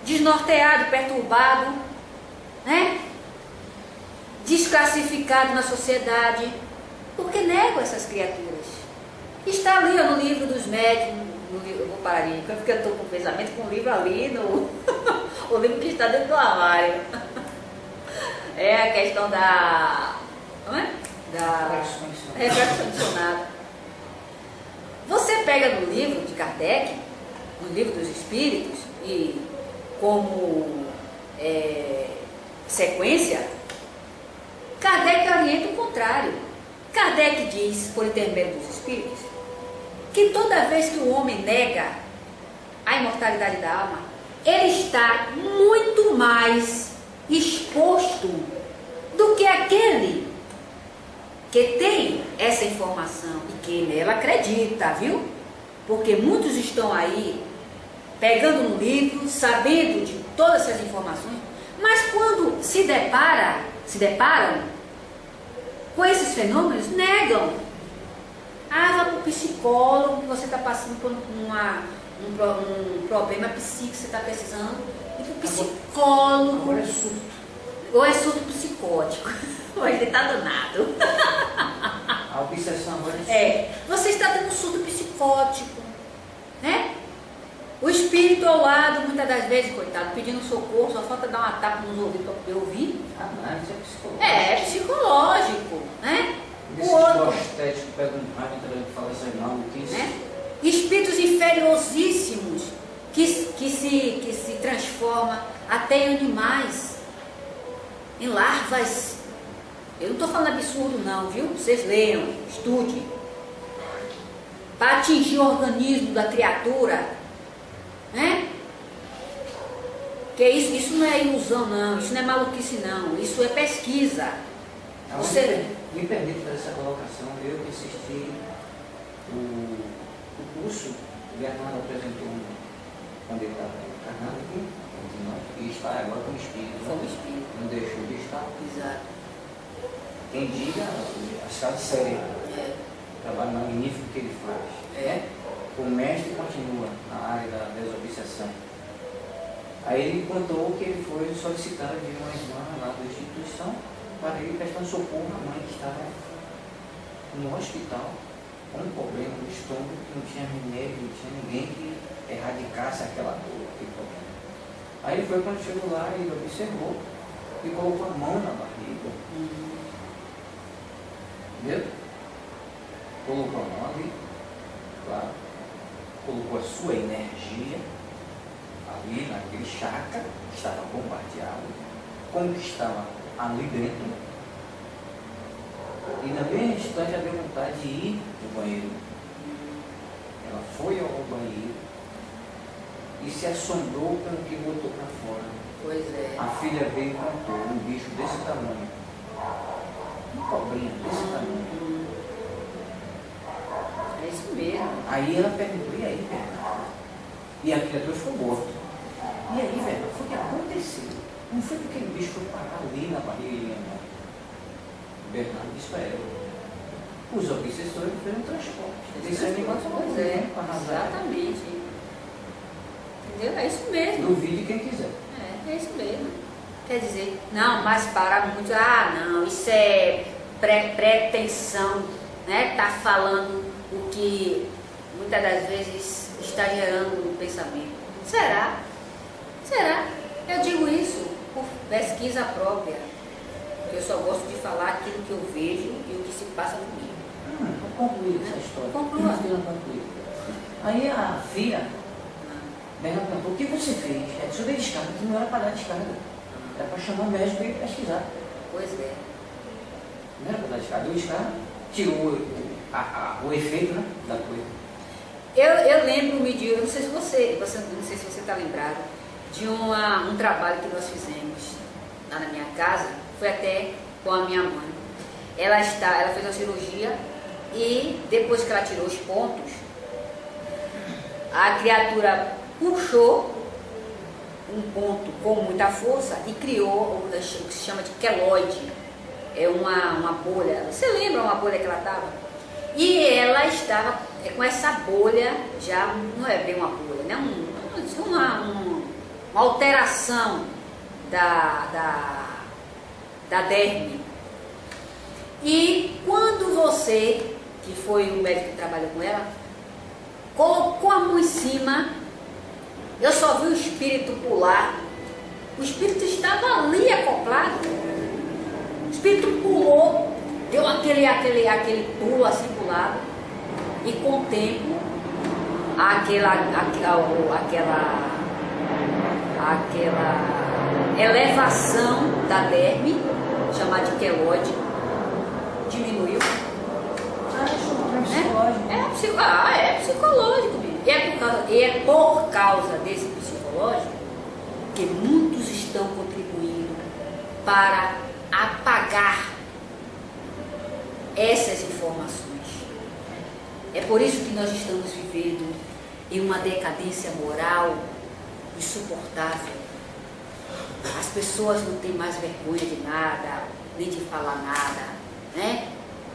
Speaker 1: Desnorteado, perturbado, né? Desclassificado na sociedade. Porque nego essas criaturas. Está ali no livro dos médiuns. Eu vou parar ali, porque eu estou com o pensamento com o livro ali, o livro que está dentro do armário. É a questão da... Não é? Da reflexão condicionada. Você pega no livro de Kardec, no livro dos Espíritos, e como sequência, Kardec orienta o contrário. Kardec diz, por intermédio dos Espíritos, que toda vez que o homem nega a imortalidade da alma, ele está muito mais exposto do que aquele que tem essa informação e que nela acredita, viu? Porque muitos estão aí pegando no livro, sabendo de todas essas informações, mas quando se deparam com esses fenômenos, negam. Vá para o psicólogo, que você está passando por um problema psíquico, você está precisando ir para o psicólogo.
Speaker 3: Agora é surto.
Speaker 1: Ou é surto psicótico. Ou ele está danado.
Speaker 3: A obsessão agora é surto.
Speaker 1: Você está tendo um surto psicótico, né? O espírito ao lado, muitas das vezes, coitado, pedindo socorro, só falta dar uma tapa nos ouvidos para poder ouvir.
Speaker 3: Não, isso é psicológico.
Speaker 1: É psicológico, né?
Speaker 3: Esse
Speaker 1: outro
Speaker 3: estético pega um raio e fala isso aí, não, que isso.
Speaker 1: Né? Espíritos inferiosíssimos que se transformam até em animais, em larvas. Eu não estou falando absurdo não, viu? Vocês leiam, estudem. Para atingir o organismo da criatura, né? Que isso não é ilusão não, isso não é maluquice não, isso é pesquisa. Você...
Speaker 3: Me permite fazer essa colocação. Eu que assisti o curso, o Bernardo apresentou quando ele estava encarnado aqui, e está agora como espírito.
Speaker 1: Como espírito.
Speaker 3: Não deixou de estar.
Speaker 1: Exato.
Speaker 3: Quem diga, a escala séria, o trabalho magnífico que ele faz. O mestre continua na área da desobsessão. Aí ele contou que ele foi solicitado de uma irmã lá da instituição para ele prestar socorro à mãe que estava no hospital com um problema no estômago, que não tinha remédio, não tinha ninguém que erradicasse aquela dor, aquele problema. Aí ele foi, quando chegou lá, ele observou e colocou a mão na barriga. Entendeu? Colocou a mão ali, claro, colocou a sua energia ali naquele chakra que estava bombardeado, conquistava ali dentro, e na mesma instante ela deu vontade de ir ao banheiro. Ela foi ao banheiro e se assombrou com o que botou para fora.
Speaker 1: Pois é.
Speaker 3: A filha veio e contou um bicho desse tamanho, uma cobrinha desse tamanho.
Speaker 1: É isso mesmo.
Speaker 3: Aí ela perguntou: e aí, Bernardo? E a criatura ficou morta. E aí, Bernardo, foi o que aconteceu? Não foi porque aquele bicho foi parar ali na barriga, não. O Bernardo disse para ela: os obsessores fizeram um transporte. Esse animal
Speaker 1: para arrasar. Exatamente. Entendeu? É isso mesmo.
Speaker 3: Duvide quem quiser.
Speaker 1: É isso mesmo. Quer dizer, não, mas para muito, não, isso é pretensão, né? Tá falando o que muitas das vezes está gerando no pensamento. Será? Será? Eu digo isso por pesquisa própria. Eu só gosto de falar aquilo que eu vejo e o que se passa comigo.
Speaker 3: concluir essa história.
Speaker 1: Conclua.
Speaker 3: Aí a filha perguntou, o que você fez? É subir descarga, que não era para dar descarga. Era para chamar o médico para ir pesquisar.
Speaker 1: Pois é.
Speaker 3: Não era para dar descarga. Deu descarga, tirou o efeito, né, da coisa.
Speaker 1: Eu lembro-me de, eu não sei se você está lembrado, de um trabalho que nós fizemos lá na minha casa, foi até com a minha mãe. Ela fez uma cirurgia e depois que ela tirou os pontos, a criatura puxou um ponto com muita força e criou o que se chama de queloide. É uma bolha. Você lembra uma bolha que ela estava? E ela estava com essa bolha, já não é bem uma bolha, né? Uma alteração da derme. E quando você, que foi o médico que trabalhou com ela, colocou a mão em cima, eu só vi o espírito pular. O espírito estava ali acoplado. O espírito pulou, deu aquele pulo assim pro lado, e com o tempo aquela elevação da derme, chamada de queloide, diminuiu. É psicológico mesmo. E é por causa desse psicológico que muitos estão contribuindo para apagar essas informações. É por isso que nós estamos vivendo em uma decadência moral insuportável. As pessoas não têm mais vergonha de nada, nem de falar nada, né?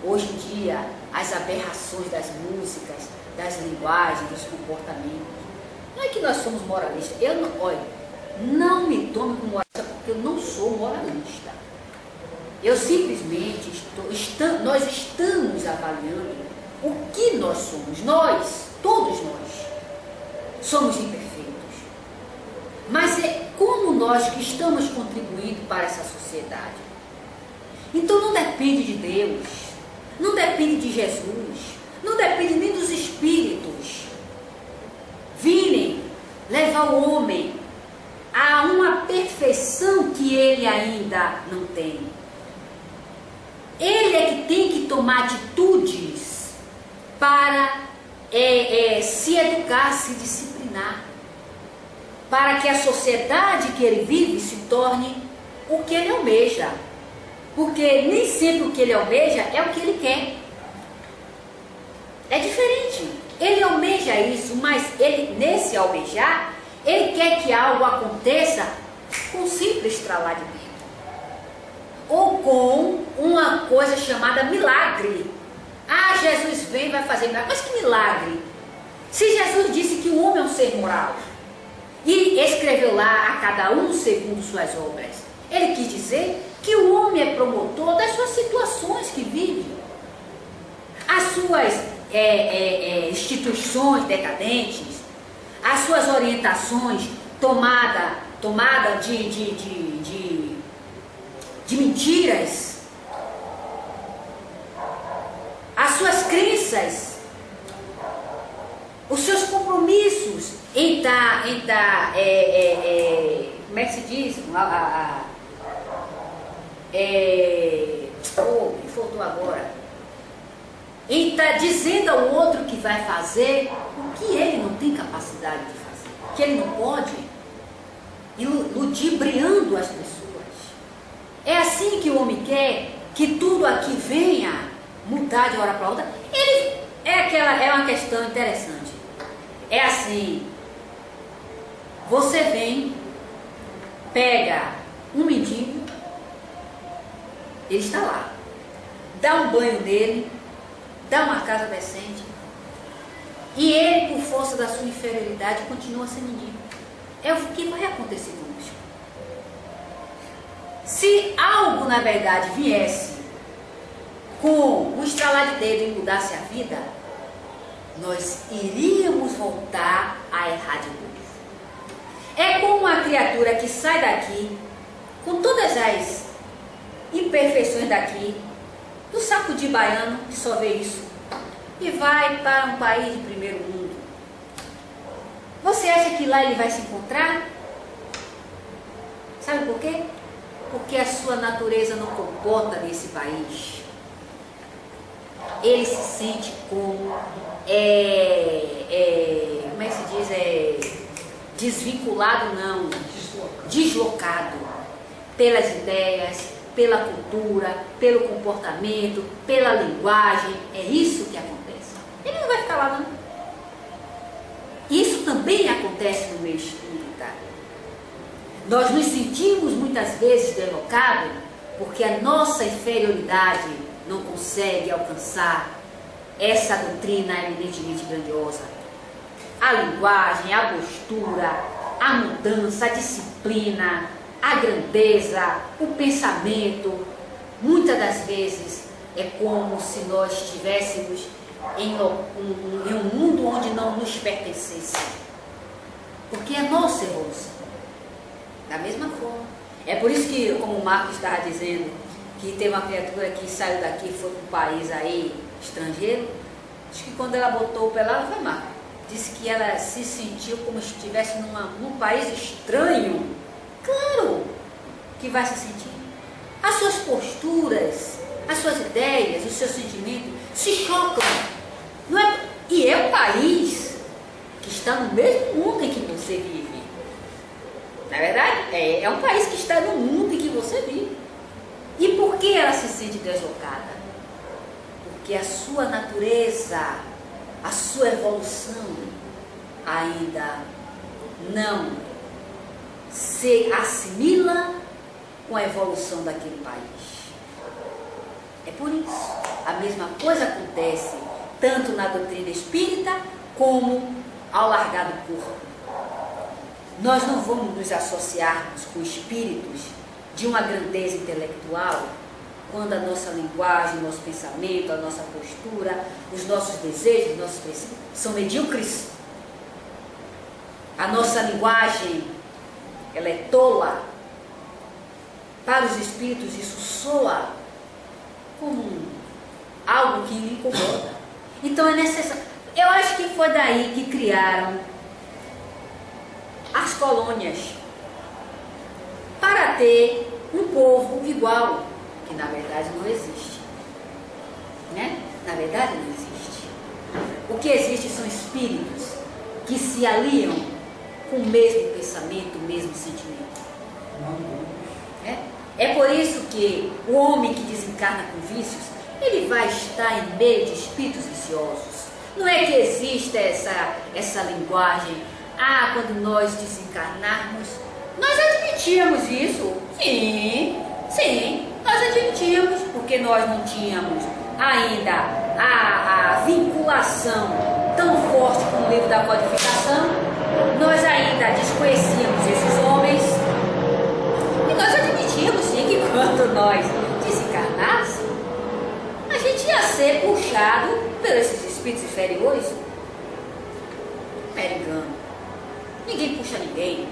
Speaker 1: Hoje em dia, as aberrações das músicas, das linguagens, dos comportamentos. Não é que nós somos moralistas. Não me tome como moralista, porque eu não sou moralista. Eu simplesmente nós estamos avaliando o que nós somos. Nós, todos nós, somos imperfeitos. Mas é como nós que estamos contribuindo para essa sociedade. Então não depende de Deus, não depende de Jesus, não depende nem dos espíritos virem levar o homem a uma perfeição que ele ainda não tem. Ele é que tem que tomar atitudes para se educar, se disciplinar, para que a sociedade que ele vive se torne o que ele almeja. Porque nem sempre o que ele almeja é o que ele quer. É diferente. Ele almeja isso, mas nesse almejar, ele quer que algo aconteça com um simples estralar de dedo. Ou com uma coisa chamada milagre. Ah, Jesus vem e vai fazer milagre. Mas que milagre? Se Jesus disse que o homem é um ser moral e escreveu lá a cada um segundo suas obras, ele quis dizer que o homem é promotor das suas situações que vive. As suas instituições decadentes, as suas orientações tomada de mentiras, as suas crenças, os seus compromissos em como é que se diz? Me faltou agora. Em estar dizendo ao outro que vai fazer o que ele não tem capacidade de fazer, que ele não pode, e ludibriando as pessoas. É assim que o homem quer que tudo aqui venha mudar de hora para outra. É uma questão interessante. É assim, você vem, pega um mendigo, ele está lá, dá um banho nele, dá uma casa decente, e ele, por força da sua inferioridade, continua sendo mendigo. É o que vai acontecer conosco. Se algo, na verdade, viesse com um estralar de dedo e mudasse a vida, nós iríamos voltar a errar de novo. É como uma criatura que sai daqui, com todas as imperfeições daqui, do saco de baiano, que só vê isso, e vai para um país de primeiro mundo. Você acha que lá ele vai se encontrar? Sabe por quê? Porque a sua natureza não comporta nesse país. Ele se sente como, como é que se diz? Desvinculado, não. Deslocado pelas ideias, pela cultura, pelo comportamento, pela linguagem. É isso que acontece. Ele não vai ficar lá, não. Isso também acontece no meio espírita. Nós nos sentimos muitas vezes deslocados porque a nossa inferioridade não consegue alcançar essa doutrina eminentemente grandiosa. A linguagem, a postura, a mudança, a disciplina, a grandeza, o pensamento, muitas das vezes é como se nós estivéssemos em um mundo onde não nos pertencesse. Porque é a nossa evolução. Da mesma forma. É por isso que, como o Marcos estava dizendo, que teve uma criatura que saiu daqui e foi para um país aí estrangeiro, diz que quando ela botou o pé lá, ela foi Marcos. Disse que ela se sentiu como se estivesse num país estranho. Claro que vai se sentir. As suas posturas, as suas ideias, os seus sentimentos se chocam. Não é? E é um país que está no mesmo mundo em que você vive. Na verdade, é um país que está no mundo em que você vive. E por que ela se sente deslocada? Porque a sua natureza, a sua evolução ainda não se assimila com a evolução daquele país. É por isso. A mesma coisa acontece tanto na doutrina espírita como ao largar do corpo. Nós não vamos nos associarmos com espíritos de uma grandeza intelectual quando a nossa linguagem, o nosso pensamento, a nossa postura, os nossos desejos, os nossos princípios são medíocres. A nossa linguagem, ela é tola. Para os espíritos isso soa como algo que lhe incomoda. Então é necessário. Eu acho que foi daí que criaram as colônias, para ter um povo igual, que na verdade não existe, né? Na verdade não existe. O que existe são espíritos que se aliam com o mesmo pensamento, o mesmo sentimento. É por isso que o homem que desencarna com vícios, ele vai estar em meio de espíritos viciosos. Não é que exista essa linguagem. Quando nós desencarnarmos, nós admitíamos isso. Sim, nós admitíamos, porque nós não tínhamos ainda a vinculação tão forte com o livro da codificação, nós ainda desconhecíamos esses homens, e nós admitíamos sim que quando nós desencarnássemos, a gente ia ser puxado por esses espíritos inferiores. Era engano. Ninguém puxa ninguém.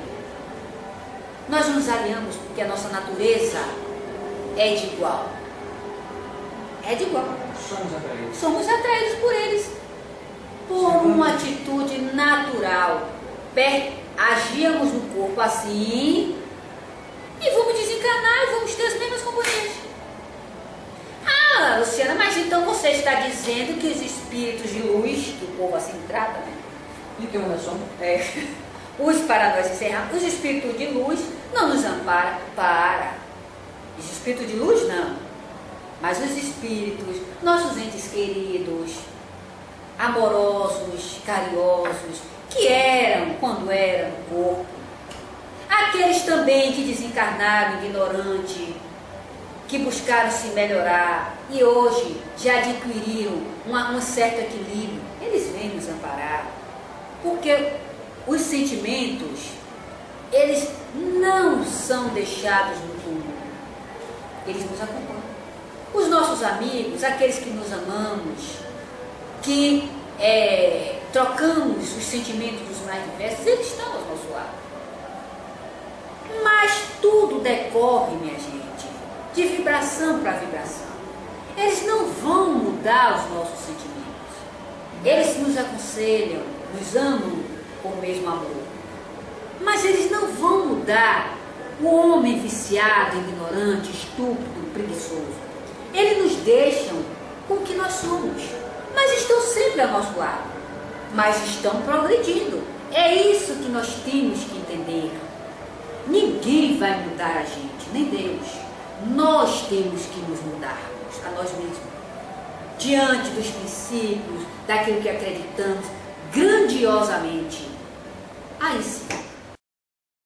Speaker 1: Nós nos aliamos porque a nossa natureza é de igual. É de igual. Somos atraídos por eles. Por uma atitude natural. Agíamos no corpo assim e vamos desencarnar e vamos ter as mesmas companhias. Luciana, mas então você está dizendo que os espíritos de luz, que o povo assim trata, né?
Speaker 3: E que uma sombra?
Speaker 1: Para nós encerrar, os espíritos de luz não nos amparam os espíritos de luz não, mas os espíritos, nossos entes queridos, amorosos, carinhosos, que eram quando eram no corpo, aqueles também que desencarnaram ignorante, que buscaram se melhorar e hoje já adquiriram um certo equilíbrio, eles vêm nos amparar, porque os sentimentos, eles não são deixados no túmulo, eles nos acompanham. Os nossos amigos, aqueles que nos amamos, que trocamos os sentimentos dos mais diversos, eles estão ao nosso lado. Mas tudo decorre, minha gente, de vibração para vibração. Eles não vão mudar os nossos sentimentos. Eles nos aconselham, nos amam com o mesmo amor. Mas eles não vão mudar o homem viciado, ignorante, estúpido, preguiçoso. Eles nos deixam com o que nós somos, mas estão sempre ao nosso lado, mas estão progredindo. É isso que nós temos que entender. Ninguém vai mudar a gente, nem Deus. Nós temos que nos mudarmos a nós mesmos, diante dos princípios, daquilo que acreditamos grandiosamente. Aí sim